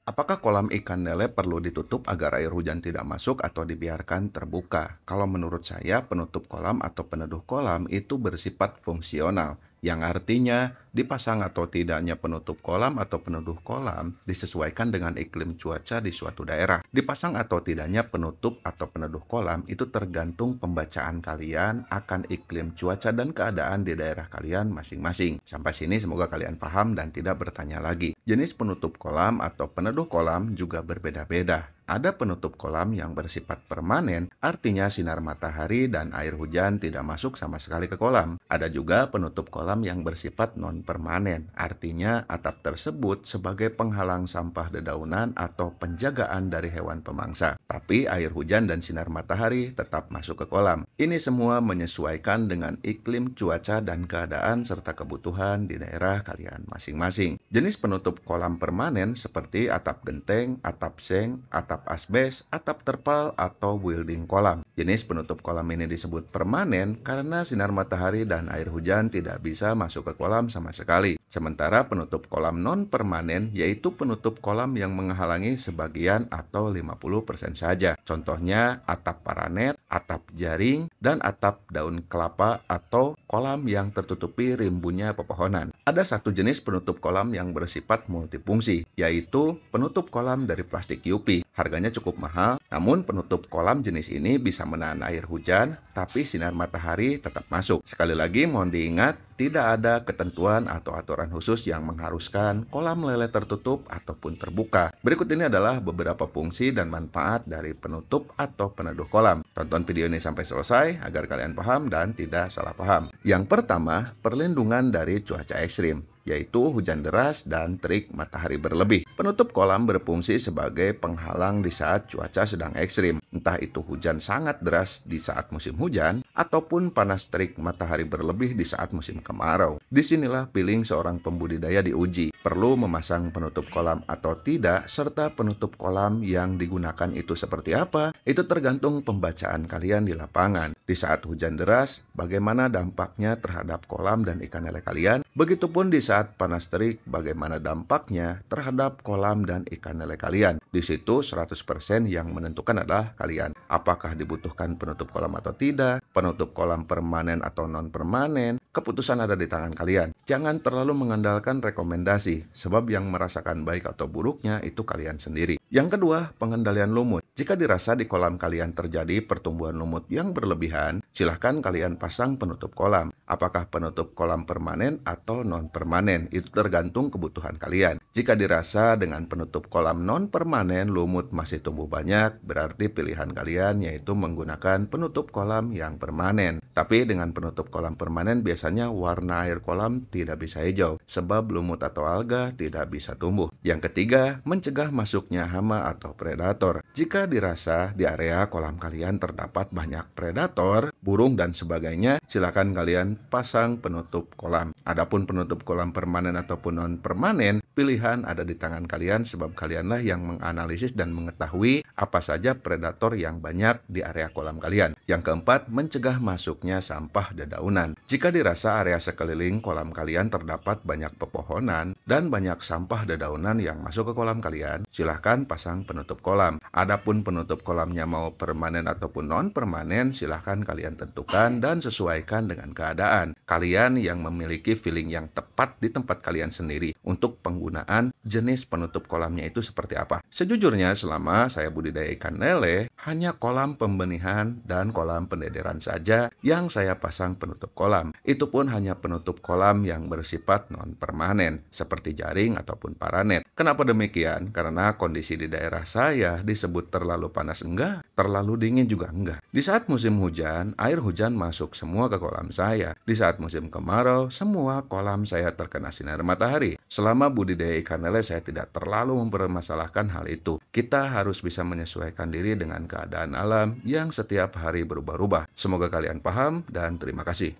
Apakah kolam ikan lele perlu ditutup agar air hujan tidak masuk atau dibiarkan terbuka? Kalau menurut saya, penutup kolam atau peneduh kolam itu bersifat fungsional, yang artinya dipasang atau tidaknya penutup kolam atau peneduh kolam disesuaikan dengan iklim cuaca di suatu daerah. Dipasang atau tidaknya penutup atau peneduh kolam itu tergantung pembacaan kalian akan iklim cuaca dan keadaan di daerah kalian masing-masing. Sampai sini semoga kalian paham dan tidak bertanya lagi. Jenis penutup kolam atau peneduh kolam juga berbeda-beda. Ada penutup kolam yang bersifat permanen, artinya sinar matahari dan air hujan tidak masuk sama sekali ke kolam. Ada juga penutup kolam yang bersifat non-permanen, artinya atap tersebut sebagai penghalang sampah dedaunan atau penjagaan dari hewan pemangsa. Tapi air hujan dan sinar matahari tetap masuk ke kolam. Ini semua menyesuaikan dengan iklim cuaca dan keadaan serta kebutuhan di daerah kalian masing-masing. Jenis penutup kolam permanen seperti atap genteng, atap seng, atap asbes, atap terpal, atau building kolam. Jenis penutup kolam ini disebut permanen karena sinar matahari dan air hujan tidak bisa masuk ke kolam sama sekali. Sementara penutup kolam non-permanen yaitu penutup kolam yang menghalangi sebagian atau 50% saja. Contohnya atap paranet, atap jaring, dan atap daun kelapa atau kolam yang tertutupi rimbunnya pepohonan. Ada satu jenis penutup kolam yang bersifat multifungsi, yaitu penutup kolam dari plastik UV. Harganya cukup mahal, namun penutup kolam jenis ini bisa menahan air hujan, tapi sinar matahari tetap masuk. Sekali lagi mohon diingat, tidak ada ketentuan atau aturan khusus yang mengharuskan kolam lele tertutup ataupun terbuka. Berikut ini adalah beberapa fungsi dan manfaat dari penutup atau peneduh kolam. Tonton video ini sampai selesai agar kalian paham dan tidak salah paham. Yang pertama, perlindungan dari cuaca ekstrim, yaitu hujan deras dan terik matahari berlebih. Penutup kolam berfungsi sebagai penghalang di saat cuaca sedang ekstrim, entah itu hujan sangat deras di saat musim hujan, ataupun panas terik matahari berlebih di saat musim kemarau. Disinilah feeling seorang pembudidaya diuji, perlu memasang penutup kolam atau tidak, serta penutup kolam yang digunakan itu seperti apa, itu tergantung pembacaan kalian di lapangan. Di saat hujan deras, bagaimana dampaknya terhadap kolam dan ikan lele kalian? Begitupun di saat panas terik, bagaimana dampaknya terhadap kolam dan ikan lele kalian. Di situ 100% yang menentukan adalah kalian. Apakah dibutuhkan penutup kolam atau tidak, penutup kolam permanen atau non-permanen, keputusan ada di tangan kalian. Jangan terlalu mengandalkan rekomendasi, sebab yang merasakan baik atau buruknya itu kalian sendiri. Yang kedua, pengendalian lumut. Jika dirasa di kolam kalian terjadi pertumbuhan lumut yang berlebihan, silahkan kalian pasang penutup kolam. Apakah penutup kolam permanen atau non-permanen, itu tergantung kebutuhan kalian. Jika dirasa dengan penutup kolam non-permanen lumut masih tumbuh banyak, berarti pilihan kalian yaitu menggunakan penutup kolam yang permanen. Tapi dengan penutup kolam permanen biasanya warna air kolam tidak bisa hijau, sebab lumut atau alga tidak bisa tumbuh. Yang ketiga, mencegah masuknya hama atau predator. Jika dirasa di area kolam kalian terdapat banyak predator, burung dan sebagainya, silakan kalian pasang penutup kolam. Adapun penutup kolam permanen ataupun non-permanen, pilihan ada di tangan kalian sebab kalianlah yang menganalisis dan mengetahui apa saja predator yang banyak di area kolam kalian. Yang keempat, mencegah masuknya sampah dedaunan. Jika dirasa area sekeliling kolam kalian terdapat banyak pepohonan dan banyak sampah dedaunan yang masuk ke kolam kalian, silahkan pasang penutup kolam. Adapun penutup kolamnya mau permanen ataupun non-permanen, silahkan kalian tentukan dan sesuaikan dengan keadaan. Kalian yang memiliki feeling yang tepat di tempat kalian sendiri untuk penggunaan jenis penutup kolamnya itu seperti apa. Sejujurnya selama saya budidaya ikan lele, hanya kolam pembenihan dan kolam pendederan saja yang saya pasang penutup kolam. Itu pun hanya penutup kolam yang bersifat non-permanen, seperti jaring ataupun paranet. Kenapa demikian? Karena kondisi di daerah saya disebut terlalu panas enggak, terlalu dingin juga enggak. Di saat musim hujan, air hujan masuk semua ke kolam saya. Di saat musim kemarau, semua kolam saya terkena sinar matahari. Selama budidaya ikan lele saya tidak terlalu mempermasalahkan hal itu. Kita harus bisa menyesuaikan diri dengan keadaan alam yang setiap hari berubah-ubah. Semoga kalian paham dan terima kasih.